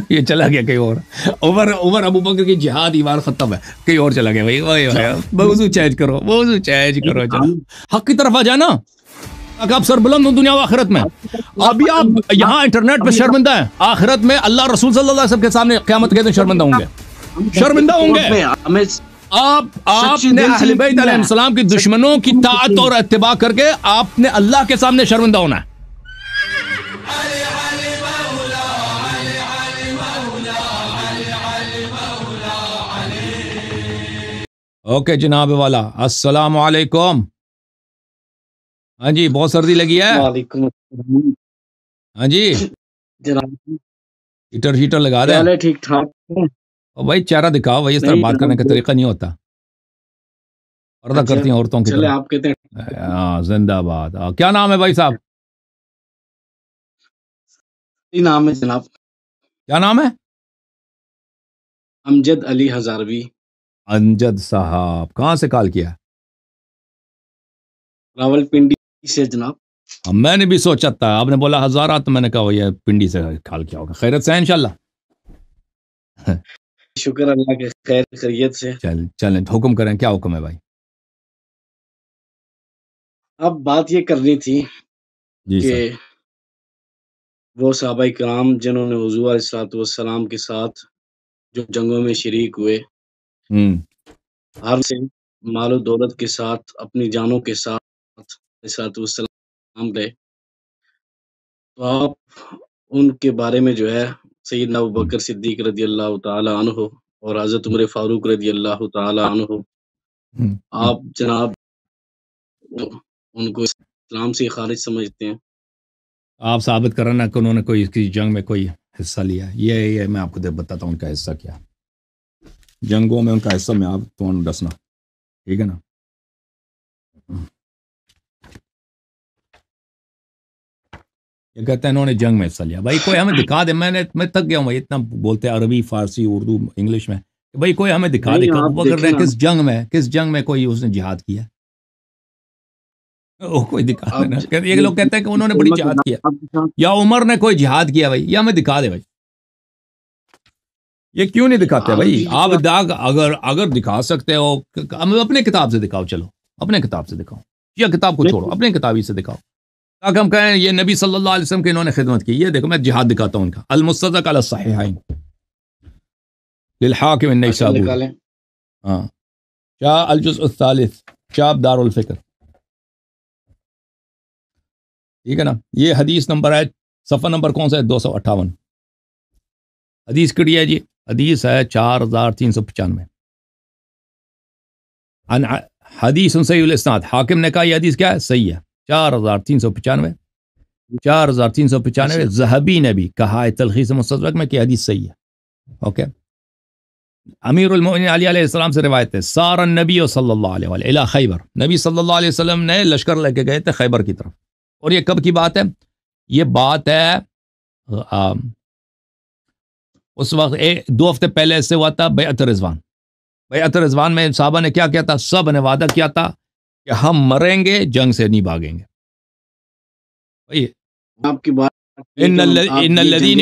یہ چلا گیا کہیں اور. عمر ابو بکر کی جہاد ایمان ختم ہے, کہیں اور چلا گیا. بھائی موضوع چینج کرو, موضوع چینج کرو. حق کی طرف آ جانا تاکہ آپ سر بلند ہو دنیا و آخرت میں. ابھی آپ یہاں انٹرنیٹ پہ شرمندہ ہیں, آخرت میں اللہ رسول صلی اللہ علیہ وسلم کے سامنے قیامت کے دن شرمندہ ہوں گے, شرمندہ ہوں گے. آپ نے اہل بیت علیہ السلام کی دشمنوں کی طاعت اور اتباع کر کے آپ نے اللہ کے سامنے شرمندہ ہونا ہے. اوکے جناب والا, السلام علیکم. ہاں جی, بہت سردی لگی ہے. وعلیکم السلام. ہاں جی جناب ہیٹر لگا دیں. ٹھیک ٹھاک. بھائی چہرہ دکھاؤ بھائی, اس طرح بات کرنے کا طریقہ نہیں ہوتا. پردہ کرتی ہیں عورتوں کی طرح. آپ کہتے ہیں ہاں زندہ باد. کیا نام ہے بھائی صاحب؟ نام ہے جناب, کیا نام ہے؟ امجد علی ہزاروی. امجد صاحب کہاں سے کال کیا؟ راول پنڈی سے جناب. میں نے بھی سوچا تھا, آپ نے بولا ہزارہ تو میں نے کہا یہ پنڈی سے کال کیا ہوگا. خیرت سے ہے انشاءاللہ؟ شکر اللہ کے, خیر خیریت سے. چلیں حکم کریں, کیا حکم ہے بھائی؟ اب بات یہ کرنی تھی جی کہ سر. وہ صحابہ کرام جنہوں نے حضور علیہ السلام کے ساتھ جو جنگوں میں شریک ہوئے, ہر سے مال و دولت کے ساتھ, اپنی جانوں کے ساتھ والسلام گئے, تو آپ ان کے بارے میں جو ہے سیدنا ابوبکر صدیق رضی اللہ تعالی عنہ اور حضرت عمر فاروق رضی اللہ تعالی عنہ, آپ جناب ان کو اسلام سے خارج سمجھتے ہیں؟ آپ ثابت کرنا کہ انہوں نے کوئی کسی جنگ میں کوئی حصہ لیا. یہ میں آپ کو بتاتا ہوں ان کا حصہ کیا, جنگوں میں ان کا حصہ میں آپ تو ڈسنا, ٹھیک ہے نا. یہ کہتے ہیں انہوں نے جنگ میں حصہ لیا. بھائی کوئی ہمیں دکھا دے, میں تھک گیا ہوں بھائی, اتنا بولتے ہیں عربی فارسی اردو انگلش میں. بھائی کوئی ہمیں دکھا دے کس جنگ میں کوئی اس نے جہاد کیا, کوئی دکھا دینا. یہ لوگ کہتے ہیں کہ انہوں نے بڑی جہاد کیا, یا عمر نے کوئی جہاد کیا. بھائی یہ ہمیں دکھا دے بھائی, یہ کیوں نہیں دکھاتے بھائی؟ آپ اگر دکھا سکتے ہو اپنے کتاب سے دکھاؤ, چلو اپنے کتاب سے دکھاؤ, یا کتاب کو چھوڑو اپنے کتابی سے دکھاؤ, تاکہ ہم کہیں یہ نبی صلی اللہ علیہ وسلم کی انہوں نے خدمت کی. یہ دیکھو میں جہاد دکھاتا ہوں ان کا, المستدرک علی الصحیحین للحاکم النیسابوری, ہاں شاہ الجزء الثالث شاب دار الفکر, ٹھیک ہے نا. یہ حدیث نمبر ہے, صفحہ نمبر کون سا ہے؟ 258. حدیث کڑی ہے جی, حدیث ہے 4395. حدیث صحیح الاسناد, حاکم نے کہا یہ حدیث کیا ہے؟ صحیح ہے. 4395 4395 ذہبی نے بھی کہا ہے تلخیص مستدرک میں کہ حدیث صحیح ہے. اوکے. امیر المؤمنین علی علیہ السلام سے روایت ہے, سار النبی صلی اللہ علیہ وآلہ الی خیبر, نبی صلی اللہ علیہ وسلم نے لشکر لے کے گئے تھے خیبر کی طرف. اور یہ کب کی بات ہے؟ یہ بات ہے اس وقت 2 ہفتے پہلے سے ہوا تھا بیعت رضوان. بیعت رضوان میں صحابہ نے کیا کیا تھا؟ سب نے وعدہ کیا تھا کہ ہم مریں گے, جنگ سے نہیں بھاگیں گے. آپ کی بات ان الذین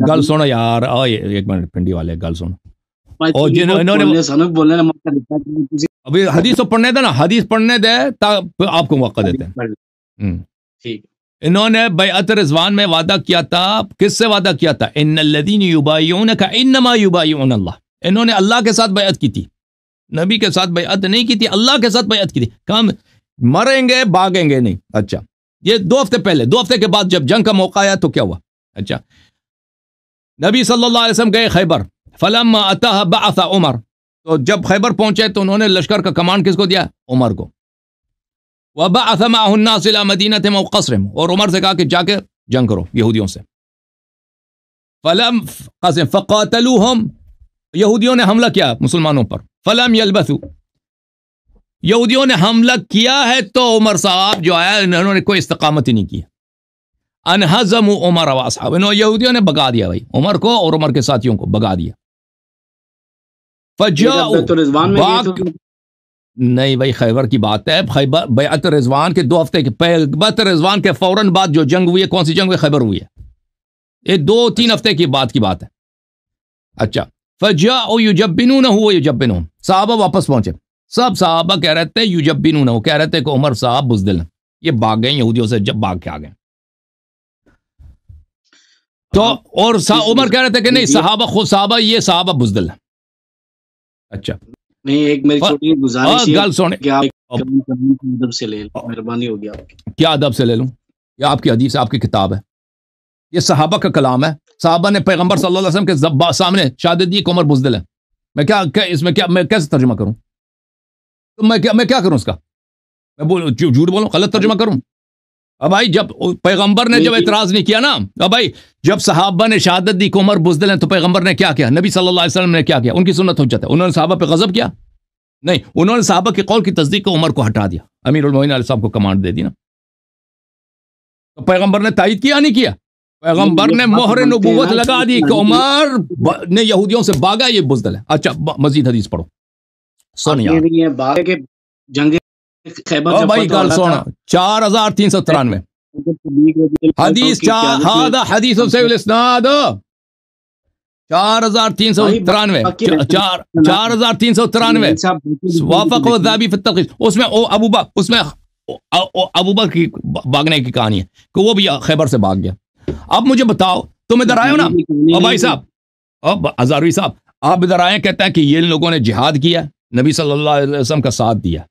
گل سنو یار, ایک منٹ پنڈی والے گل سنو. اور انہوں نے ابھی حدیث تو پڑھنے دے نا, حدیث پڑھنے دے آپ کو موقع دیتے ہیں. ٹھیک. انہوں نے بیعت رضوان میں وعدہ کیا تھا. کس سے وعدہ کیا تھا؟ ان الذین یبایعونک انما یبایعون اللہ. انہوں نے اللہ کے ساتھ بیعت کی تھی, نبی کے ساتھ بیعت نہیں کی تھی, اللہ کے ساتھ بیعت کی تھی. کام مریں گے بھاگیں گے نہیں. اچھا, یہ 2 ہفتے پہلے. 2 ہفتے کے بعد جب جنگ کا موقع آیا تو کیا ہوا؟ اچھا, نبی صلی اللہ علیہ وسلم گئے خیبر. فلما اتاها بعث عمر, تو جب خیبر پہنچے تو انہوں نے لشکر کا کمانڈ کس کو دیا؟ عمر کو. وبعث معه الناس الى مدینہ وقصرهم, اور عمر سے کہا کہ جا کے جنگ کرو یہودیوں سے. فلم قسم فقاتلوهم, یہودیوں نے حملہ کیا مسلمانوں پر. فلم يلبثوا, یہودیوں نے حملہ کیا ہے تو عمر صاحب جو ہے انہوں نے کوئی استقامت ہی نہیں کی. انہزموا عمر واصحاب, انہوں یہودیوں نے بگا دیا بھائی عمر کو اور عمر کے ساتھیوں کو بگا دیا. فجاءوا, نہیں بھائی خیبر کی بات ہے. خیبر بیعت رضوان کے 2 ہفتے کے بیعت رضوان کے فوراً بعد جو جنگ ہوئی ہے, کون سی جنگ ہوئی؟ خیبر ہوئی ہے. یہ 2-3 ہفتے کی بات ہے. اچھا فجاءوا یجبنونہ ویجبنہم، صحابہ واپس پہنچے، سب صحابہ کہہ رہے تھے یجبنونہ، کہہ رہے تھے کہ عمر صاحب بزدل ہیں، یہ بھاگ گئے یہودیوں سے، جب بھاگ کے آ گئے. تو اور عمر کہہ رہے تھے کہ نہیں صحابہ یہ صحابہ بزدل ہیں. اچھا نہیں، ایک میری چھوٹی گزارش ہے گل سن، کہ آپ ادب سے لے لیں، مہربانی ہوگی آپ کی. کیا ادب سے لے لوں؟ یہ آپ کی حدیث ہے، آپ کی کتاب ہے، یہ صحابہ کا کلام ہے. صحابہ نے پیغمبر صلی اللہ علیہ وسلم کے سامنے شہادت دی کہ عمر بزدل ہے. میں کیسے ترجمہ کروں؟ تو میں کیا کروں اس کا؟ میں جھوٹ بولوں، غلط ترجمہ کروں؟ اب بھائی جب پیغمبر نے جب اعتراض نہیں کیا نا، اب بھائی جب صحابہ نے شہادت دی کہ عمر بزدل ہیں، تو پیغمبر نے کیا کیا؟ نبی صلی اللہ علیہ وسلم نے کیا کیا؟ ان کی سنت حجت ہے. انہوں نے صحابہ پہ غضب کیا؟ نہیں، انہوں نے صحابہ کے قول کی تصدیق کو عمر کو ہٹا دیا، امیر المومنین علیہ السلام کو کمانڈ دے دی نا. تو پیغمبر نے تائید کیا نہیں کیا؟ پیغمبر نے مہر نبوت لگا دی کہ عمر نے یہودیوں سے بھاگا، یہ بزدل ہے. اچھا مزید حدیث پڑھو. سن یار جنگ خیبر بھائی گل سن، 4393 حدیث، ہذا حدیث صحیح الاسناد 4393 وافق الذهبي في التلخيص. اس میں ابو بکر کی بھاگنے کی کہانی ہے کہ وہ بھی خیبر سے بھاگ گیا. اب مجھے بتاؤ، تم ادھر آئے ہو نا بھائی صاحب، اب ہزاروی صاحب آپ ادھر آئے، کہتے ہیں کہ یہ لوگوں نے جہاد کیا، نبی صلی اللہ علیہ وسلم کا ساتھ دیا،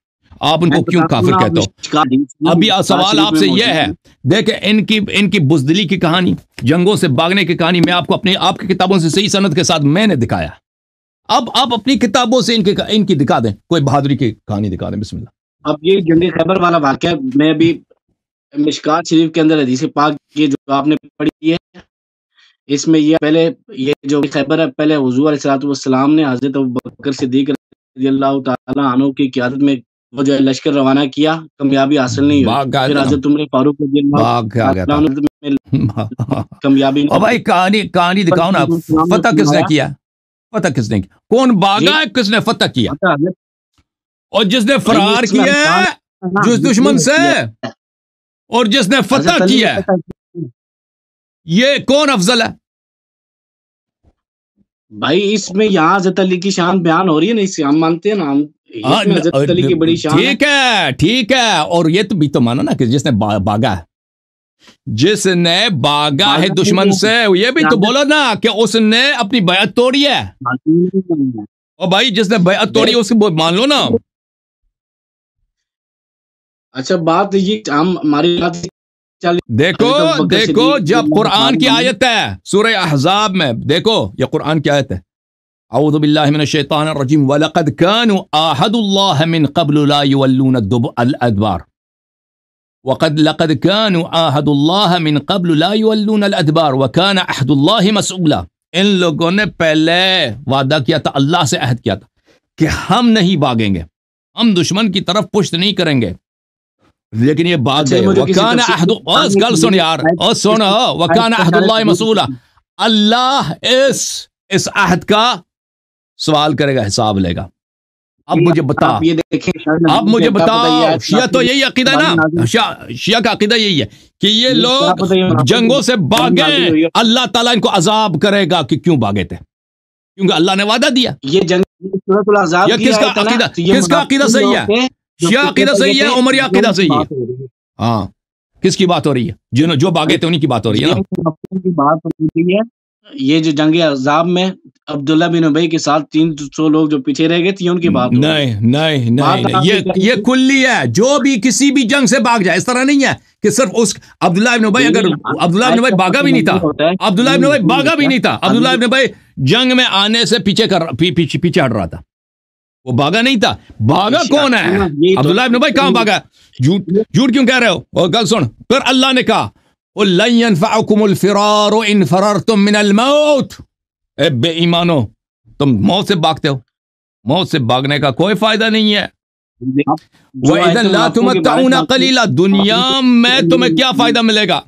آپ ان کو کیوں کافر کہتے ہو؟ ابھی سوال آپ سے یہ ہے، دیکھیں ان کی بزدلی کی کہانی، جنگوں سے بھاگنے کی کہانی میں آپ کو آپ کی کتابوں سے صحیح سند کے ساتھ میں نے دکھایا. اب آپ اپنی کتابوں سے ان کی دکھا دیں، کوئی بہادری کی کہانی دکھا دیں. بسم اللہ. اب یہ جنگ خیبر والا واقعہ میں بھی مشکات شریف کے اندر حدیث پاک یہ جو آپ نے پڑھی ہے، اس میں یہ پہلے یہ جو خیبر ہے، پہلے حضور علیہ الصلوۃ والسلام نے حضرت ابوبکر صدیق رضی اللہ تعالی عنہ کی قیادت میں وہ جو لشکر روانہ کیا، کامیابی حاصل نہیں ہوئی. پھر حضرت عمر فاروق رضی اللہ عنہ کامیابی. اور بھائی کہانی دکھاؤ نا، فتح کس نے کیا؟ فتح کس نے کیا؟ کون بھاگا ہے، کس نے فتح کیا؟ اور جس نے فرار کیا ہے جس دشمن سے، اور جس نے فتح کیا ہے، یہ کون افضل ہے بھائی؟ اس میں یہاں حضرت علی کی شان بیان ہو رہی ہے نا، اس سے ہم مانتے ہیں نا، ہم حضرت علی کی بڑی شان ہے. ٹھیک ہے. اور یہ تو بھی تو مانا نا کہ جس نے بھاگا ہے، جس نے بھاگا ہے دشمن سے، یہ بھی تو بولو نا کہ اس نے اپنی بیعت توڑی ہے. اور بھائی جس نے بیعت توڑی اس کو مان لو نا. اچھا بات یہ ہماری دیکھو جب قرآن کی آیت ہے سورہ احزاب میں، دیکھو یہ قرآن کی آیت ہے، اعوذ باللہ من الشیطان الرجیم وَلَقَدْ كَانُوا عَاهَدُوا اللَّهَ مِن قَبْلُ لَا يُوَلُّونَ الْأَدْبَارَ لَقَدْ كَانُوا عَاهَدُوا اللَّهَ مِن قَبْلُ لَا يُوَلُّونَ الْأَدْبَارَ وَكَانَ عَهْدُ اللَّهِ مَسْئُولًا. ان لوگوں نے پہلے وعدہ کیا تھا، اللہ سے عہد کیا تھا کہ ہم نہیں بھاگیں گے، ہم دشمن کی طرف پشت نہیں کریں گے، لیکن یہ بات ہے وَكَانَ عَهْدُ گل سن یار، سن وَكَانَ عَهْدُ اللَّهِ مَسْئُولًا. اللہ اس عہد کا سوال کرے گا، حساب لے گا. اب مجھے بتا، شیعہ تو یہی عقیدہ ہے نا، شیعہ کا عقیدہ یہی ہے کہ یہ لوگ جنگوں سے بھاگے، اللہ تعالیٰ ان کو عذاب کرے گا کہ کیوں بھاگے تھے، کیونکہ اللہ نے وعدہ دیا. یہ جنگ کس کا عقیدہ صحیح ہے؟ شیعہ عقیدہ صحیح ہے، عمری عقیدہ صحیح ہے. ہاں کس کی بات ہو رہی ہے؟ جو بھاگے تھے انہی کی بات ہو رہی ہے نا. یہ جو جنگ احزاب میں عبداللہ بن ابی کے ساتھ 300 لوگ جو پیچھے رہ گئے تھے ان کی بات نہیں، یہ کلی ہے. جو بھی کسی بھی جنگ سے بھاگ جائے، اس طرح نہیں ہے کہ صرف اس عبداللہ بن ابی، اگر عبداللہ بن ابی بھاگا بھی نہیں تھا، عبداللہ بن ابی جنگ میں آنے سے پیچھے ہٹ رہا تھا، وہ بھاگا نہیں تھا. بھاگا کون ہے؟ عبداللہ بن ابی. کہاں بھاگا؟ جھوٹ کیوں کہہ رہے ہو؟ اور گل سن، پھر اللہ نے کہا لَن يَنْفَعُكُمُ الْفِرَارُ إِنْ فَرَرْتُم مِّنَ الْمَوْتِ. اے بے ایمانو، تم موت سے بھاگتے ہو، موت سے بھاگنے کا کوئی فائدہ نہیں ہے. وَإِذًا لَا تُمَتَّعُونَ قَلِيلًا. دنیا میں تمہیں کیا فائدہ ملے گا؟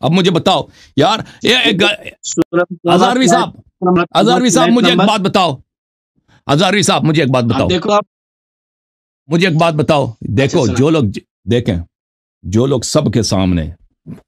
اب مجھے بتاؤ یار، ہزاروی صاحب مجھے ایک بات بتاؤ، ہزاروی صاحب مجھے ایک بات بتاؤ. دیکھو جو لوگ سب کے سامنے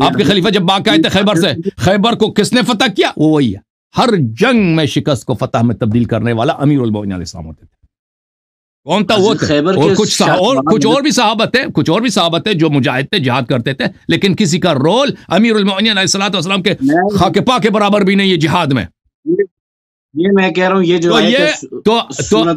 آپ کے خلیفہ جب باغ آئے تھے خیبر سے، خیبر کو کس نے فتح کیا؟ وہ وہی ہے، ہر جنگ میں شکست کو فتح میں تبدیل کرنے والا امیر المؤمنین علیہ السلام ہوتے تھے۔ کون تھا؟ وہ تھے، اور کچھ اور بھی صحابہ تھے جو مجاہد تھے، جہاد کرتے تھے، لیکن کسی کا رول امیر المؤمنین علیہ الصلوۃ والسلام کے خاک پا کے برابر بھی نہیں ہے جہاد میں۔ یہ میں کہہ رہا ہوں، یہ جو تو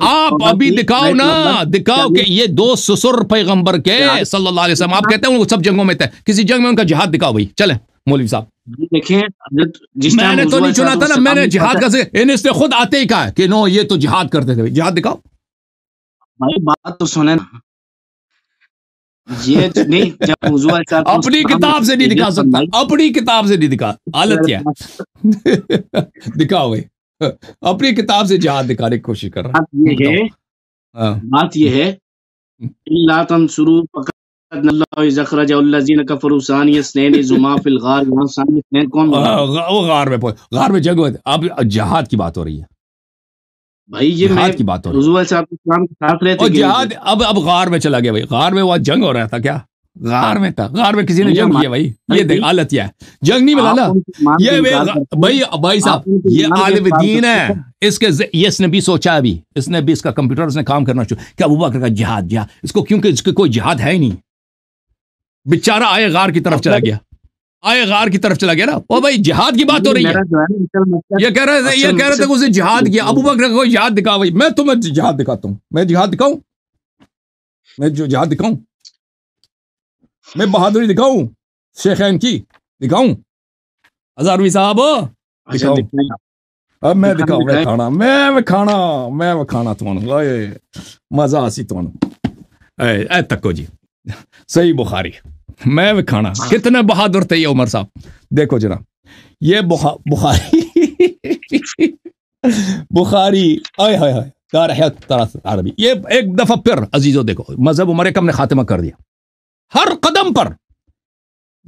آپ ابھی دکھاؤ نا، دکھاؤ کہ یہ دو سسر پیغمبر کے صلی اللہ علیہ وسلم، آپ کہتے ہیں وہ سب جنگوں میں تھے، کسی جنگ میں ان کا جہاد دکھاؤ بھائی، چلیں مولوی صاحب۔ دیکھیں میں نے تو نہیں سنا تھا نا، میں نے جہاد کا اس نے خود آتے ہی کہا کہ نو یہ تو جہاد کرتے تھے، جہاد دکھاؤ بھائی، بات تو سنیں نا، یہ نہیں جب حضور اپنی کتاب سے نہیں دکھا سکتا، اپنی کتاب سے نہیں دکھا، حالت کیا ہے؟ دکھاؤ بھائی، اپنی کتاب سے جہاد دکھانے کی کوشش کر رہا ہے۔ بات یہ ہے اللہ تنصروا فقد اللہ اذ اخرج الذین کفروا ثانی اثنین اذ ہما فی الغار، یہاں ثانی اثنین کون بول رہا ہے؟ وہ غار میں جنگ ہوئے تھے، اب جہاد کی بات ہو رہی ہے بھائی، یہ جہاد کی بات ہو رہی ہے، حضور صاحب السلام کے ساتھ رہتے اور جہاد اب غار میں چلا گیا بھائی، غار میں وہ جنگ ہو رہا تھا کیا؟ غار میں تھا، غار میں کسی نے جنگ کیا بھائی، یہ دیکھ حالت کیا ہے، جنگ نہیں ملا نا یہ بھائی صاحب، یہ عالم دین ہے، اس نے بھی سوچا، ابھی اس نے بھی، اس کا کمپیوٹر اس نے کام کرنا شروع کہ ابو بکر کا جہاد، اس کو کیونکہ اس کے کوئی جہاد ہے ہی نہیں، بیچارہ آئے غار کی طرف چلا گیا، غار کی طرف چلا گیا نا، او بھائی جہاد کی بات ہو رہی ہے، یہ کہہ رہے تھے کہ اسے جہاد کیا، ابو بکر کو جہاد دکھا بھائی، میں تمہیں جہاد دکھاتا ہوں، میں جہاد دکھاؤں، میں جو جہاد دکھاؤں، میں بہادری دکھاؤں، شیخین کی دکھاؤں، ہزاروی صاحب دکھاؤں، اب میں دکھاؤں، میں کھانا تمہوں مزہ آسی تمہوں اے تکو جی، صحیح بخاری، میں بھی کھانا، کتنے بہادر تھے یہ عمر صاحب، دیکھو جناب، یہ بخاری آئے ہائے ہائے تاریخ عربی، یہ ایک دفعہ پھر عزیزو دیکھو، مذہب عمر اکرم نے خاتمہ کر دیا ہر قدم پر،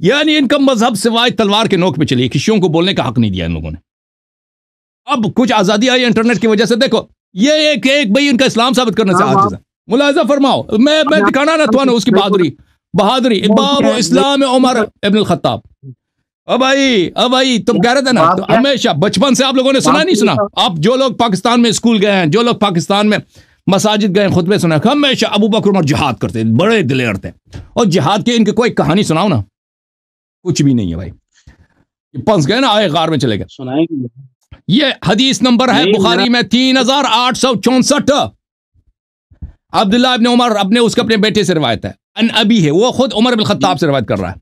یعنی ان کا مذہب سوائے تلوار کے نوک پہ چلی، کشیوں کو بولنے کا حق نہیں دیا ان لوگوں نے، اب کچھ آزادی آئی انٹرنیٹ کی وجہ سے، دیکھو یہ ایک بھائی ان کا اسلام ثابت کرنے سے عاجز ہے، ملاحظہ فرماؤ، میں دکھانا نہ تو اس کی بہادری باب اسلام عمر ابن الخطاب، اب بھائی تم کہہ رہے تھے نا، ہمیشہ بچپن سے آپ لوگوں نے سنا نہیں سنا، آپ جو لوگ پاکستان میں اسکول گئے ہیں، جو لوگ پاکستان میں مساجد گئے خطبے سنا، ہمیشہ ابو بکر عمر جہاد کرتے، بڑے دلیر تھے، اور جہاد کے ان کی کوئی کہانی سناؤ نا، کچھ بھی نہیں ہے بھائی، پنس گئے نا، آئے غار میں چلے گئے۔ یہ حدیث نمبر ہے بخاری میں 3864، عبداللہ ابن عمر اپنے بیٹے سے روایت ہے، ان ابی ہے، وہ خود عمر بن الخطاب سے روایت کر رہا ہے،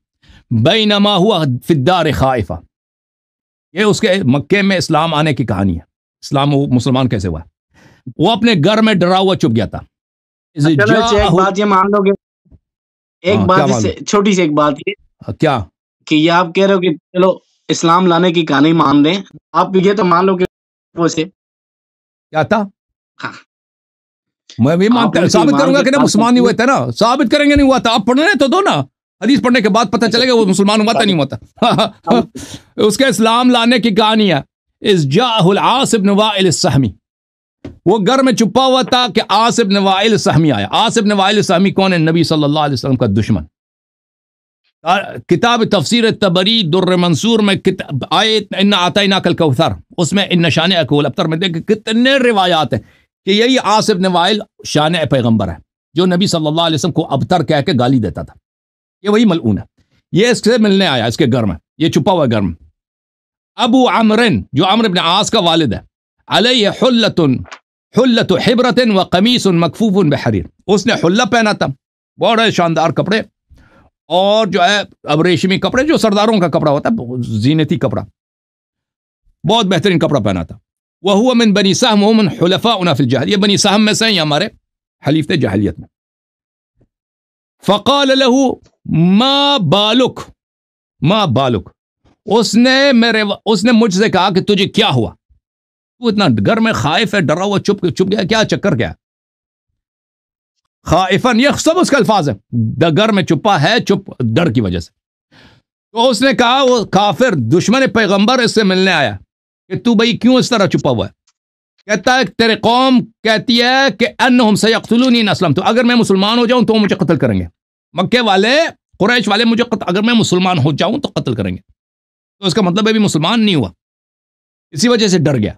بینما ہوا فی الدار خائفہ، یہ اس کے مکے میں اسلام آنے کی کہانی ہے، اسلام مسلمان کیسے ہوا ہے، وہ اپنے گھر میں ڈرا ہوا چھپ گیا تھا، ایک بات یہ مان لو گے، ایک بات چھوٹی سی ایک بات یہ کیا کہ یہ آپ کہہ رہے ہو کہ چلو اسلام لانے کی کہانی مان لیں، آپ یہ تو مان لو کہ وہ سے کیا تھا، میں بھی مانتا ہوں، ثابت کروں گا کہ مسلمان نہیں ہوئے تھے نا، ثابت کریں گے نہیں ہوا تھا، آپ پڑھنے تو دو نا، حدیث پڑھنے کے بعد پتہ چلے گا وہ مسلمان ہوا تھا نہیں ہوا تھا، اس کے اسلام لانے کی کہانی ہے، اس جاءہ العاص بن وائل السہمی، وہ گھر میں چھپا ہوا تھا کہ عاص بن وائل السہمی آیا، عاص بن وائل السہمی کون ہے؟ نبی صلی اللہ علیہ وسلم کا دشمن، کتاب تفسیر تبری در منصور میں آیت ان اعطیناک الکوثر، اس میں ان شانئک هو الابتر میں دیکھ کتنے روایات ہیں کہ یہی عاص بن وائل شان پیغمبر ہے، جو نبی صلی اللہ علیہ وسلم کو ابتر کہہ کے گالی دیتا تھا، یہ وہی ملعون ہے، یہ اس سے ملنے آیا اس کے گھر میں، یہ چھپا ہوا گھر میں، ابو عمرن جو عمرو بن عاص کا والد ہے، علیہ حلت حبرت و قمیص مکفوف بحریر، اس نے حلہ پہنا تھا، بڑے شاندار کپڑے، اور جو ہے اب ریشمی کپڑے جو سرداروں کا کپڑا ہوتا ہے، زینتی کپڑا، بہت بہترین کپڑا پہنا تھا، وہو من بنی سہم ومن حلفاؤنا فی الجہل، یہ بنی سہم میں سے ہیں ہمارے حلیف تھے جاہلیت میں، فقال له ما بالک، اس نے مجھ سے کہا کہ تجھے کیا ہوا، تو اتنا گھر میں خائف ہے، ڈرا ہوا چھپ گیا، کیا چکر کیا، خائفن، یہ سب اس کا الفاظ ہے، گھر میں چھپا ہے، چپ ڈر کی وجہ سے، تو اس نے کہا وہ کافر دشمن پیغمبر اس سے ملنے آیا کہ تو بھائی کیوں اس طرح چھپا ہوا ہے، کہتا ہے تیرے قوم کہتی ہے کہ انہم سیقتلونی ان اسلمت، اگر میں مسلمان ہو جاؤں تو مجھے قتل کریں گے، مکے والے قریش والے مجھے اگر میں مسلمان ہو جاؤں تو قتل کریں گے. تو اس کا مطلب ہے بھی مسلمان نہیں ہوا, اسی وجہ سے ڈر گیا.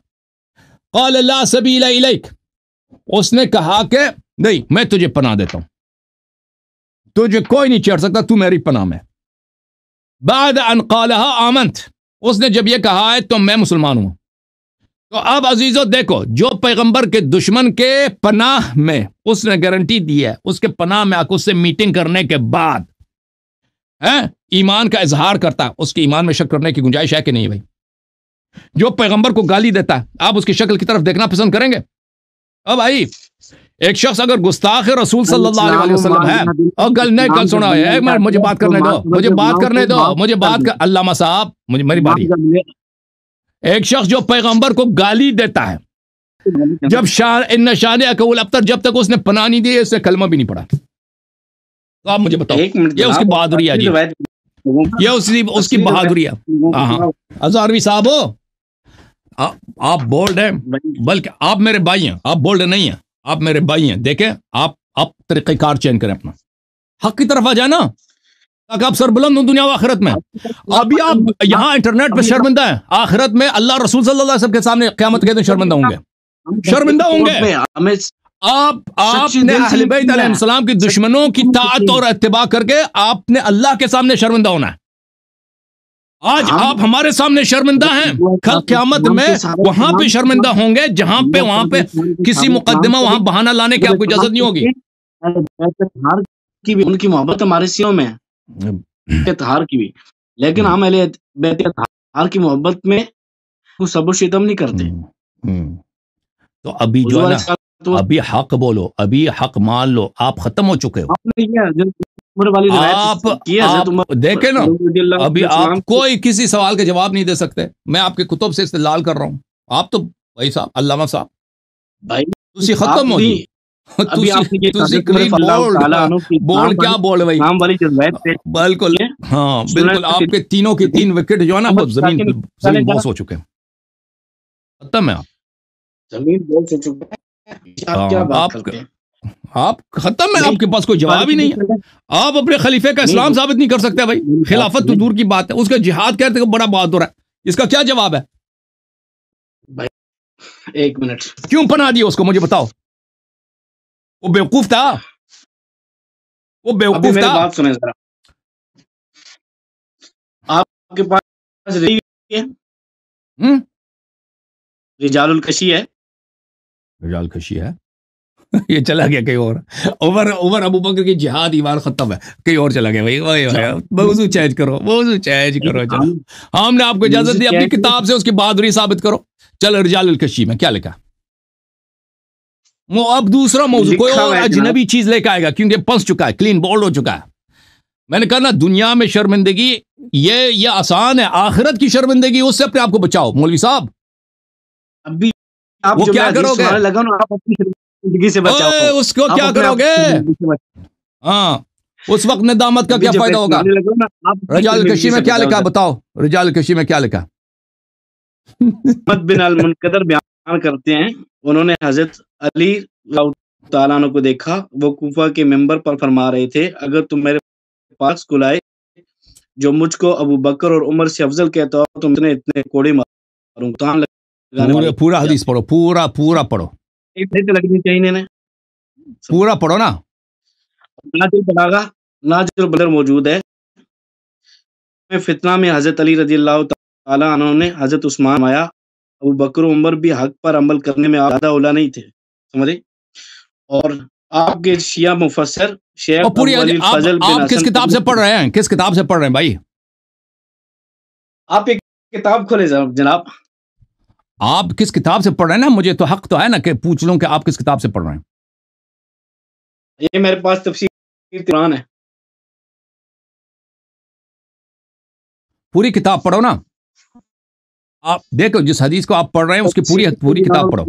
قال لا سبیل الیک, اس نے کہا کہ نہیں میں تجھے پناہ دیتا ہوں, تجھے کوئی نہیں چھیڑ سکتا, تو میری پناہ میں. بعد ان قالها آمنت, اس نے جب یہ کہا ہے تو میں مسلمان ہوں. تو اب عزیزو دیکھو, جو پیغمبر کے دشمن کے پناہ میں اس نے گارنٹی دی ہے, اس کے پناہ میں آ کے اس سے میٹنگ کرنے کے بعد ایمان کا اظہار کرتا ہے, اس کے ایمان میں شک کرنے کی گنجائش ہے کہ نہیں بھائی؟ جو پیغمبر کو گالی دیتا ہے, آپ اس کی شکل کی طرف دیکھنا پسند کریں گے؟ اب بھائی ایک شخص اگر گستاخ رسول صلی اللہ علیہ وسلم ہے, اور گل نہیں کل سنا ہے, مجھے بات کرنے دو, مجھے بات کرنے دو, مجھے بات کر, علامہ صاحب مجھے میری باری. ایک شخص جو پیغمبر کو گالی دیتا ہے, جب ان شان اقول ابتر, جب تک اس نے پناہ نہیں دی, اس نے کلمہ بھی نہیں پڑھا, تو آپ مجھے بتاؤ یہ اس کی بہادری ہے جی, یہ اس کی بہادری ہے. ہاں ہزاروی صاحب ہو, آپ بولڈ ہیں, بلکہ آپ میرے بھائی ہیں, آپ بولڈ نہیں ہیں, آپ میرے بھائی ہیں. دیکھیں آپ طریقہ کار چینج کریں اپنا, حق کی طرف آ جائیں نا, تاکہ آپ سر بلند ہوں دنیا و آخرت میں. ابھی آپ یہاں انٹرنیٹ پہ شرمندہ ہیں, آخرت میں اللہ رسول صلی اللہ علیہ وسلم کے سامنے قیامت کے دن شرمندہ ہوں گے, شرمندہ ہوں گے. آپ نے اہل بیت علیہ السلام کی دشمنوں کی طاعت اور اتباع کر کے آپ نے اللہ کے سامنے شرمندہ ہونا ہے. آج آپ ہمارے سامنے شرمندہ ہیں, کل قیامت میں وہاں پہ شرمندہ ہوں گے جہاں پہ وہاں پہ کسی مقدمہ وہاں بہانہ لانے کی آپ کو اجازت نہیں ہوگی. ان کی محبت ہمارے سیوں میں ہے, تہار کی بھی, لیکن ہم اہل بیت تہار کی محبت میں صبر و شتم نہیں کرتے. تو ابھی جو ہے نا, ابھی حق بولو, ابھی حق مان لو, آپ ختم ہو چکے ہو. آپ دیکھیں نا, ابھی آپ کوئی کسی سوال کا جواب نہیں دے سکتے. میں آپ کے کتب سے استدلال کر رہا ہوں, آپ تو بھائی صاحب علامہ صاحب بھائی تسی ختم ہو جی, بول کیا بول بھائی, بالکل ہاں بالکل, آپ کے تینوں کی 3 وکٹ جو ہے نا وہ زمین بوس ہو چکے ہیں, ختم ہے آپ, زمین بوس ہو چکے ہیں. آپ ختم ہے, آپ کے پاس کوئی جواب ہی نہیں ہے. آپ اپنے خلیفے کا اسلام ثابت نہیں کر سکتے بھائی, خلافت تو دور کی بات ہے, اس کا جہاد کہتے ہیں بڑا بہادر ہے, اس کا کیا جواب ہے؟ ایک منٹ, کیوں پناہ دیا اس کو, مجھے بتاؤ. وہ بیوقوف تھا, وہ بیوقوف تھا. بات سنیں ذرا, آپ کے پاس رجال الکشی ہے, رجال کشی ہے, یہ چلا گیا کہیں اور. عمر ابو بکر کی جہاد ایمان ختم ہے, کہیں اور چلا گیا بھائی. موضوع چینج کرو, موضوع چینج کرو. چلو ہم نے آپ کو اجازت دی, اپنی کتاب سے اس کی بہادری ثابت کرو. چلو رجال الکشی میں کیا لکھا, وہ اب دوسرا موضوع کوئی اور اجنبی چیز لے کے آئے گا, کیونکہ پنس چکا ہے, کلین بولڈ ہو چکا ہے. میں نے کہا نا, دنیا میں شرمندگی یہ آسان ہے, آخرت کی شرمندگی اس سے اپنے آپ کو بچاؤ. مولوی صاحب ابھی وہ کیا کرو گے, اس کو کیا کرو گے؟ ہاں اس وقت ندامت کا کیا فائدہ ہوگا؟ رجال الکشی میں کیا لکھا بتاؤ, رجال الکشی میں کیا لکھا؟ محمد بن المنقدر بیان کرتے ہیں, انہوں نے حضرت علی تعالیٰ عنہ کو دیکھا, وہ کوفہ کے ممبر پر فرما رہے تھے, اگر تم میرے پاس کلائے جو مجھ کو ابو بکر اور عمر سے افضل کہتا ہو, تم نے اتنے کوڑے ماروں. پورا حدیث پڑھو, پورا پڑھو, لگنی چاہیے, پورا پڑھو نا. ناجل بدر موجود ہے. فتنہ میں حضرت علی رضی اللہ تعالیٰ عنہ نے حضرت عثمان آیا, ابو بکر و عمر بھی حق پر عمل کرنے میں زیادہ اولا نہیں تھے, سمجھے. اور آپ کے شیعہ مفسر شیخ آپ کس کتاب سے پڑھ رہے ہیں, کس کتاب سے پڑھ رہے ہیں بھائی؟ آپ ایک کتاب کھولے جناب, آپ کس کتاب سے پڑھ رہے ہیں نا, مجھے تو حق تو ہے نا کہ پوچھ لوں کہ آپ کس کتاب سے پڑھ رہے ہیں. یہ میرے پاس تفسیر قرآن ہے. پوری کتاب پڑھو نا, آپ دیکھو جس حدیث کو آپ پڑھ رہے ہیں اس کی پوری کتاب پڑھو.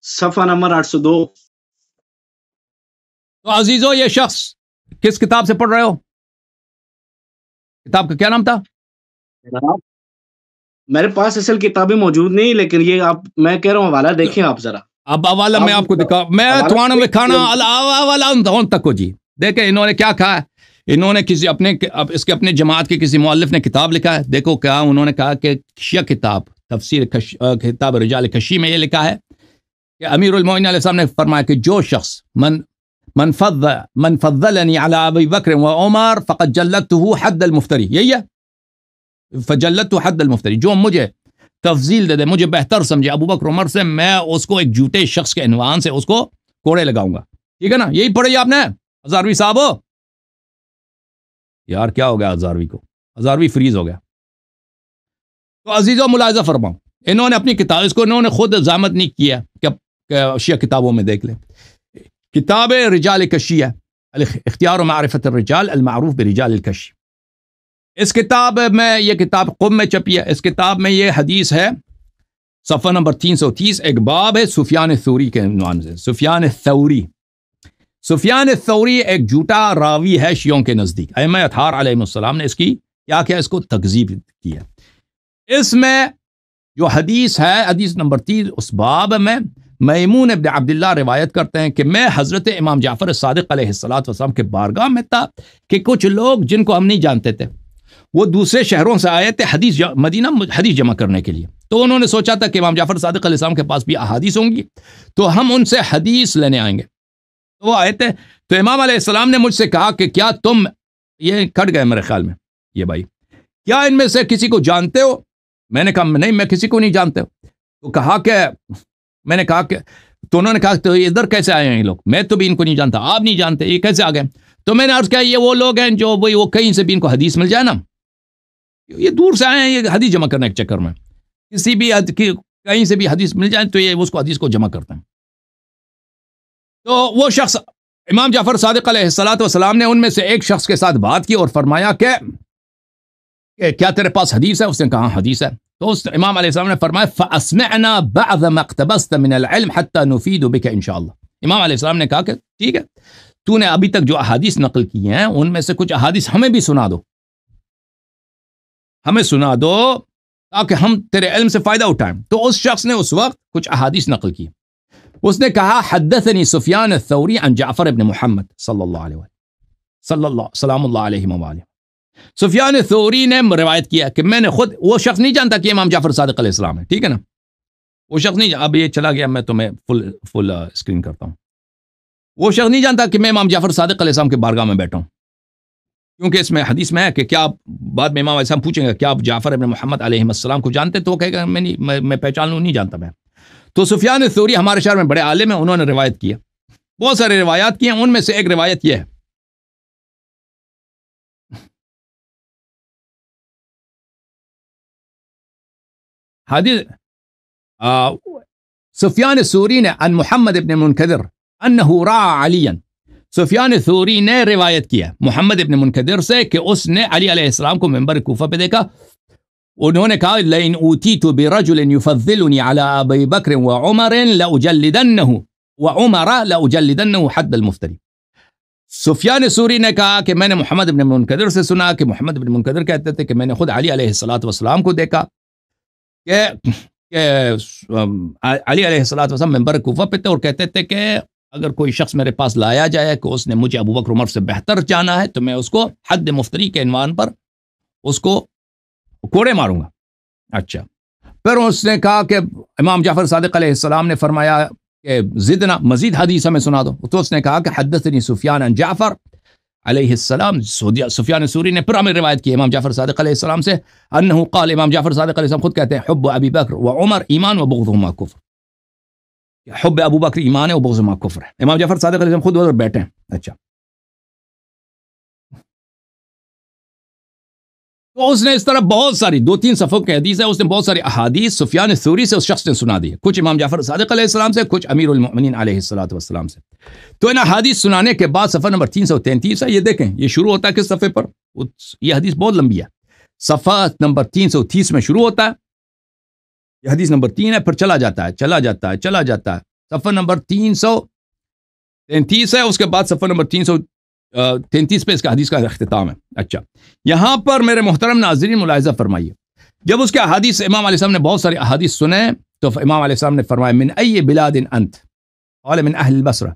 صفحہ نمبر 802. تو عزیزو یہ شخص کس کتاب سے پڑھ رہے ہو, کتاب کا کیا نام تھا؟ میرے پاس اصل کتابیں موجود نہیں, لیکن یہ آپ, میں کہہ رہا ہوں حوالہ دیکھیں آپ ذرا. اب حوالہ میں آپ کو دکھا، میں تھوانا میں کھانا حوالہ ہون تک کو جی دیکھیں انہوں نے کیا کہا ہے. انہوں نے کسی اس کے اپنے جماعت کے کسی مؤلف نے کتاب لکھا ہے. دیکھو کیا انہوں نے کہا کہ شیعہ کتاب تفسیر کتاب رجال کشی میں یہ لکھا ہے کہ امیر المومنین علیہ السلام نے فرمایا کہ جو شخص من فضلنی علی ابی بکر و عمر فقد جلدته حد المفتری، یہی ہے فجلدته حد المفتری، جو مجھے تفضیل دے مجھے بہتر سمجھے ابو بکر عمر سے، میں اس کو ایک جھوٹے شخص کے عنوان سے اس کو کوڑے لگاؤں گا. ٹھیک ہے نا، یہی پڑھی آپ نے ہزاروی صاحب. یار کیا ہو گیا ہزاروی کو، ہزاروی فریز ہو گیا. تو عزیزو ملاحظہ فرماؤ، انہوں نے اپنی کتاب، اس کو انہوں نے خود ضامت نہیں کیا کہ شیعہ کتابوں میں دیکھ لیں. کتاب رجال کشیہ اختیار و معرفت الرجال المعروف برجال الکشی، اس کتاب میں، یہ کتاب قم میں چھپی ہے. اس کتاب میں یہ حدیث ہے صفحہ نمبر 330، ایک باب ہے سفیان الثوری کے عنوان سے. سفیان الثوری ایک جھوٹا راوی ہے شیعوں کے نزدیک. ائمہ اطہار علیہ السلام نے اس کی کیا اس کو تکذیب کی ہے. اس میں جو حدیث ہے، حدیث نمبر 3 اس باب میں میمون ابن عبداللہ روایت کرتے ہیں کہ میں حضرت امام جعفر صادق علیہ السلام کے بارگاہ میں تھا کہ کچھ لوگ جن کو ہم نہیں جانتے تھے وہ دوسرے شہروں سے آئے تھے مدینہ حدیث جمع کرنے کے لیے. تو انہوں نے سوچا تھا کہ امام جعفر صادق علیہ السلام کے پاس بھی احادیث ہوں گی تو ہم ان سے حدیث لینے آئیں گے. تو وہ آئے تھے، تو امام علیہ السلام نے مجھ سے کہا کہ کیا تم، یہ کھٹ گئے میرے خیال میں یہ بھائی، کیا ان میں سے کسی کو جانتے ہو؟ میں نے کہا نہیں، میں کسی کو نہیں جانتے. تو کہا کہ میں نے کہا کہ، تو انہوں نے کہا تو ادھر کیسے آئے ہیں یہ لوگ؟ میں تو بھی ان کو نہیں جانتا. آپ نہیں جانتے، یہ کیسے آ گئے؟ تو میں نے عرض کیا یہ وہ لوگ ہیں جو وہ کہیں سے بھی ان کو حدیث مل جائے نا، یہ دور سے آئے ہیں یہ حدیث جمع کرنے کے چکر میں، کسی بھی کہیں سے بھی حدیث مل جائے تو یہ اس کو حدیث کو جمع کرتے ہیں. تو وہ شخص امام جعفر صادق علیہ السلام نے ان میں سے ایک شخص کے ساتھ بات کی اور فرمایا کہ کیا تیرے پاس حدیث ہے؟ اس نے کہا حدیث ہے. تو امام علیہ السلام نے فرمایا فَأَسْمِعْنَا بَعْضَ مَا اقْتَبَسْتَ مِنَ الْعِلْمِ حَتَّى نُفِيدُ بِكَ انشاءاللہ. امام علیہ السلام نے کہا کہ ٹھیک ہے، تو نے ابھی تک جو احادیث نقل کی ہیں ان میں سے کچھ احادیث ہمیں بھی سنا دو، ہمیں سنا دو تاکہ ہم تیرے علم سے فائدہ اٹھائیں. تو اس شخص نے اس وقت کچھ احادیث نقل کی. اس نے کہا حدثنی سفیان الثوری عن جعفر ابن محمد سلام اللہ علیہ وآلہ. سفیان الثوری نے روایت کیا کہ میں نے خود، وہ شخص نہیں جانتا کہ امام جعفر صادق علیہ السلام ہے، ٹھیک ہے نا، وہ شخص نہیں. اب یہ چلا گیا، میں تمہیں فل اسکرین کرتا ہوں. وہ شخص نہیں جانتا کہ میں امام جعفر صادق علیہ السلام کے بارگاہ میں بیٹھا ہوں، کیونکہ اس میں حدیث میں ہے کہ کیا بعد میں امام علیہ السلام پوچھیں گے کیا آپ جعفر ابن محمد علیہ السلام کو جانتے؟ تو وہ کہے گا میں پہچان لوں، نہیں جانتا میں. تو سفیان الثوری ہمارے شہر میں بڑے عالم ہیں، انہوں نے روایت کی ہے، بہت سارے روایات کی ہیں، ان میں سے ایک روایت یہ ہے. حدیث سفیان الثوری نے عن محمد ابن منکدر انہ رأى علیا، سفیان الثوری نے روایت کیا محمد ابن منکدر سے کہ اس نے علی علیہ السلام کو منبر کوفہ پہ دیکھا. انہوں نے کہا لئن اوتیت برجل یفضلنی علی ابی بکر وعمر لأجلدنہ حد المفتری. سفیان الثوری نے کہا کہ میں نے محمد ابن منکدر سے سنا کہ محمد ابن منکدر کہتے تھے کہ میں نے خود علی علیہ السلام کو دیکھا کہ علی علیہ السلام منبر کوفہ پہ تھے اور کہتے تھے کہ اگر کوئی شخص میرے پاس لایا جائے کہ اس نے مجھے ابو بکر عمر سے بہتر جانا ہے تو میں اس کو حد مفتری کے عنوان پر اس کو کوڑے ماروں گا. اچھا، پھر اس نے کہا کہ امام جعفر صادق علیہ السلام نے فرمایا کہ زدنا، مزید حدیث ہمیں سنا دو. تو اس نے کہا کہ حدثنی سفیان عن جعفر علیہ السلام. سفیان الثوری نے پھر ہمیں روایت کی امام جعفر صادق علیہ السلام سے انہو قال، امام جعفر صادق علیہ السلام خود کہتے ہیں حب ابی بکر و عمر ایمان و بغضہما کفر. حب ابو بکر ایمان ہے و بغضہما کفر ہے. امام جعفر صادق علیہ السلام خود ادھر بیٹھے ہیں. اچھا، تو اس نے اس طرح بہت ساری 2-3 صفحوں کی حدیث ہے، اس نے بہت ساری احادیث سفیان الثوری سے اس شخص نے سنا دی ہے، کچھ امام جعفر صادق علیہ السلام سے، کچھ امیر المؤمنین علیہ السلام سے. تو ان حدیث سنانے کے بعد صفحہ نمبر 333 ہے، یہ دیکھیں یہ شروع ہوتا ہے کس صفحے پر؟ یہ حدیث بہت لمبی ہے، صفحہ نمبر 330 میں شروع ہوتا ہے، یہ حدیث نمبر 3 ہے، پھر چلا جاتا ہے صفحہ نمبر 333 ہے، اس کے بعد صفحہ نمبر 333 پہ اس کا حدیث کا اختتام ہے. اچھا، یہاں پر میرے محترم ناظرین ملاحظہ فرمائیے، جب اس کے احادیث امام علیہ السلام نے بہت ساری احادیث سنے تو امام علیہ السلام نے فرمایا من ای بلاد انت؟ قال من اہل البصرہ.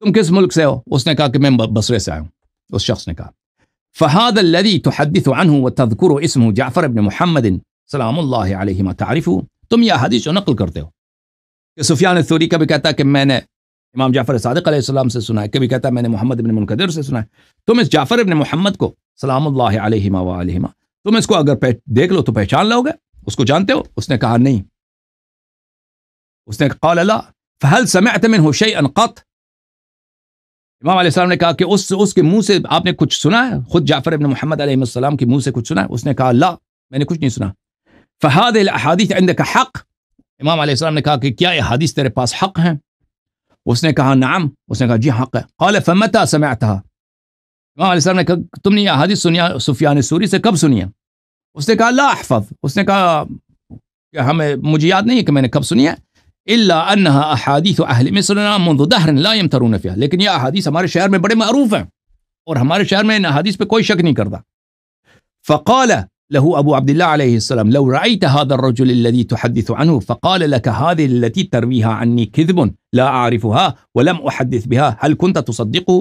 تم کس ملک سے ہو؟ اس نے کہا کہ میں بصرے سے آیا ہوں. اس شخص نے کہا فهذا الذي تحدث عنه وتذكر اسمه جعفر بن محمد سلام اللہ علیہما تعرفه. تم یہ حدیث جو نقل کرتے ہو کہ سفیان الثوری کبھی کہتا ہے کہ میں نے امام جعفر صادق علیہ السلام سے سنا ہے, کبھی کہتا ہے میں نے محمد بن منکدر سے سنا ہے. تم اس جعفر بن محمد کو سلام اللہ علیہما وعلیہما تم اس کو اگر دیکھ لو تو پہچان لو گے, اس کو جانتے ہو؟ اس نے کہا نہیں. اس نے قال لا فهل سمعت منه شيئا قط؟ امام علیہ السلام نے کہا کہ اس کے منہ سے آپ نے کچھ سنا ہے؟ خود جعفر ابن محمد علیہ السلام کے منہ سے کچھ سنا ہے؟ اس نے کہا لا میں نے کچھ نہیں سنا. فهذه الاحاديث عندك حق؟ امام علیہ السلام نے کہا کہ کیا یہ حدیث تیرے پاس حق ہیں؟ اس نے کہا نعم. اس نے کہا جی حق ہے. قال فمتى سمعتها؟ امام علیہ السلام نے کہا تم نے یہ حدیث سنی سفیان ثوری سے کب سنی ہے؟ اس نے کہا لا احفظ. اس نے کہا کہ مجھے یاد نہیں ہے کہ میں نے کب سنی ہے. الا انها احاديث اهل مصر منذ دهر لا يمترون فيها. لیکن یہ احادیث ہمارے شہر میں بڑے معروف ہیں اور ہمارے شہر میں ان احادیث پہ کوئی شک نہیں کرتا. فقال له ابو عبد الله عليه السلام لو رايت هذا الرجل الذي تحدث عنه فقال لك هذه التي ترويها عني كذب لا اعرفها ولم احدث بها هل كنت تصدقه؟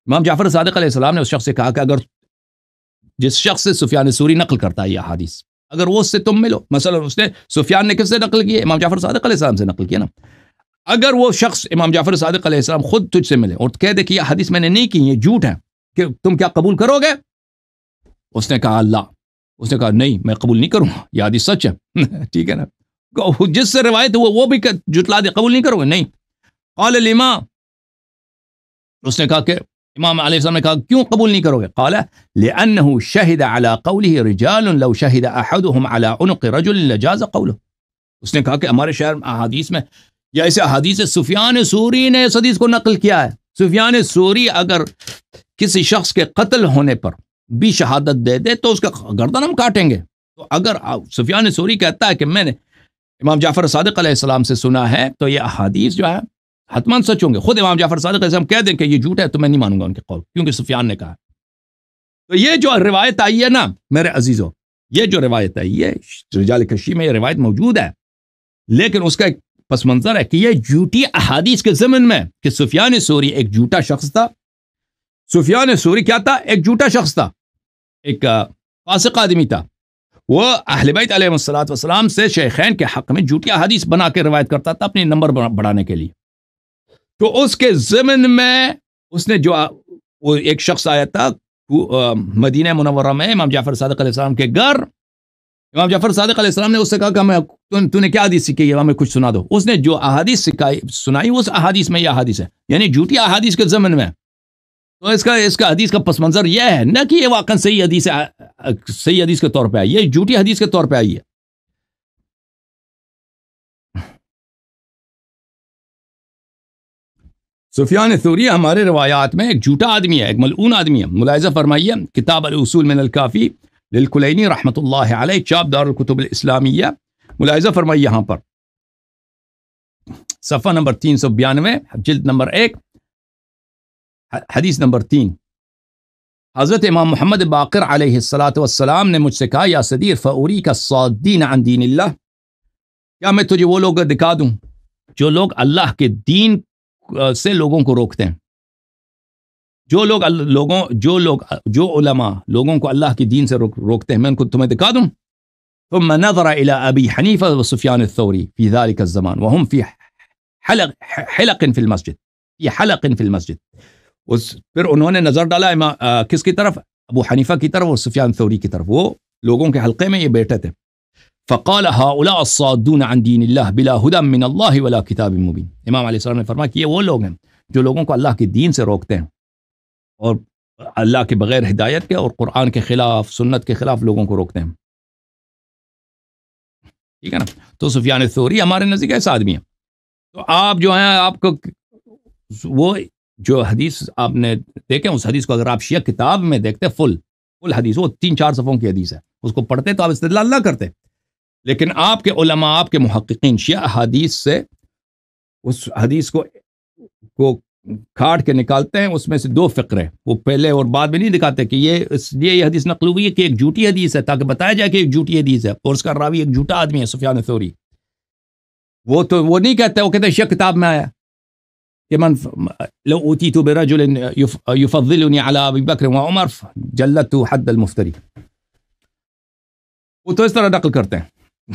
امام جعفر صادق علیہ السلام نے اس شخص سے کہا کہ اگر جس شخص سے سفیان ثوری نقل کرتا ہے یہ حدیث اگر وہ اس سے تم ملو, مثلا اس نے سفیان نے کس سے نقل کی؟ امام جعفر صادق علیہ السلام سے نقل کیا نا. اگر وہ شخص امام جعفر صادق علیہ السلام خود تجھ سے ملے اور کہہ دے کہ یہ حدیث میں نے نہیں کی, یہ جھوٹ ہے, کہ تم کیا قبول کرو گے؟ اس نے کہا اللہ. اس نے کہا نہیں میں قبول نہیں کروں گا, یہ حدیث سچ ہے. ٹھیک ہے نا, جس سے روایت وہ بھی جھٹلا دے, قبول نہیں کرو گے؟ نہیں. قال لما؟ اس نے کہا کہ امام علیہ السلام نے کہا کیوں قبول نہیں کرو گے؟ قال لأنه شهد على قوله رجال لو شهد احدهم على عنق رجل لجاز قوله. اس نے کہا کہ ہمارے شہر احادیث میں یا ایسے احادیث سفیان ثوری نے اس حدیث کو نقل کیا ہے. سفیان ثوری اگر کسی شخص کے قتل ہونے پر بھی شہادت دے دے تو اس کا گردن ہم کاٹیں گے. تو اگر سفیان ثوری کہتا ہے کہ میں نے امام جعفر صادق علیہ السلام سے سنا ہے تو یہ احادیث جو ہے حتمان سچ ہوں گے. خود امام جعفر صادق علیہ السلام کہہ دیں کہ یہ جھوٹ ہے تو میں نہیں مانوں گا ان کے قول, کیونکہ سفیان نے کہا. تو یہ جو روایت آئی ہے نا میرے عزیزو, یہ جو روایت آئی ہے رجال کشی میں یہ روایت موجود ہے, لیکن اس کا ایک پس منظر ہے کہ یہ جھوٹی احادیث کے ضمن میں کہ سفیان ثوری ایک جھوٹا شخص تھا. سفیان ثوری کیا تھا؟ ایک جھوٹا شخص تھا, ایک فاسق آدمی تھا. وہ اہل بیت علیہ السلام سے شیخین کے حق میں جھوٹی احادیث بنا کے روایت کرتا تھا اپنے نمبر بڑھانے کے لیے. تو اس کے ضمن میں اس نے جو وہ ایک شخص آیا تھا مدینہ منورہ میں امام جعفر صادق علیہ السلام کے گھر. امام جعفر صادق علیہ السلام نے اس سے کہا کہ تو نے کیا حدیث سیکھی ہے, ہمیں کچھ سنا دو. اس نے جو احادیث سنائی اس احادیث میں یہ احادیث ہے, یعنی جھوٹی احادیث کے ضمن میں. تو اس کا حدیث کا پس منظر یہ ہے نہ کہ یہ واقعا صحیح حدیث کے طور پہ آئی, یہ جھوٹی حدیث کے طور پہ آئی ہے. سفیان ثوری ہمارے روایات میں ایک جھوٹا آدمی ہے, ایک ملعون آدمی ہے. ملاحظہ فرمائیے کتاب الاصول من الکافی للکلینی رحمۃ اللہ علیہ, چاپ دار الکتب الاسلامیہ. ملاحظہ فرمائیے یہاں پر صفحہ نمبر 392 جلد نمبر 1 حدیث نمبر 3. حضرت امام محمد باقر علیہ السلام نے مجھ سے کہا یا صدیر فاوریک الصادین عن دین اللہ, کیا میں تجھے وہ لوگ دکھا دوں جو لوگ اللہ کے دین سے لوگوں کو روکتے ہیں, جو علماء لوگوں کو اللہ کے دین سے روکتے ہیں, میں ان کو تمہیں دکھا دوں. ثم نظر الى ابی حنیفہ و سفیان الثوری فی ذلك الزمان وهم فی حلق فی المسجد, یہ حلق فی المسجد. پھر انہوں نے نظر ڈالا کس کی طرف؟ ابو حنیفہ کی طرف اور سفیان ثوری کی طرف, وہ لوگوں کے حلقے میں یہ بیٹھے تھے. فقال هؤلاء الصادون عن دین اللہ بلا هدى من اللہ ولا کتاب مبین. امام علیہ السلام نے فرمایا کہ یہ وہ لوگ ہیں جو لوگوں کو اللہ کے دین سے روکتے ہیں اور اللہ کے بغیر ہدایت کے اور قرآن کے خلاف سنت کے خلاف لوگوں کو روکتے ہیں. ٹھیک ہے نا. تو سفیان ثوری ہمارے نزدیک ایسا آدمی ہے. تو آپ جو ہیں آپ کو وہ جو حدیث آپ نے دیکھیں اس حدیث کو اگر آپ شیعہ کتاب میں دیکھتے فل حدیث, وہ 3-4 صفحوں کی حدیث ہے, اس کو پڑھتے تو آپ استدلال نہ کرتے. لیکن آپ کے علماء آپ کے محققین شیعہ حدیث سے اس حدیث کو کھاٹ کے نکالتے ہیں، اس میں سے 2 فقرے، وہ پہلے اور بعد میں نہیں دکھاتے کہ یہ حدیث نقل ہوئی ہے کہ ایک جھوٹی حدیث ہے، تاکہ بتایا جائے کہ ایک جھوٹی حدیث ہے اور اس کا راوی ایک جھوٹا آدمی ہے، سفیان ثوری۔ وہ نہیں کہتے، وہ کہتے ہیں کتاب میں آیا کہ من لو اوتیت برجل يفضلني على ابي بکر وعمر جلدت حد المفتری، وہ تو اس طرح نقل کرتے ہیں۔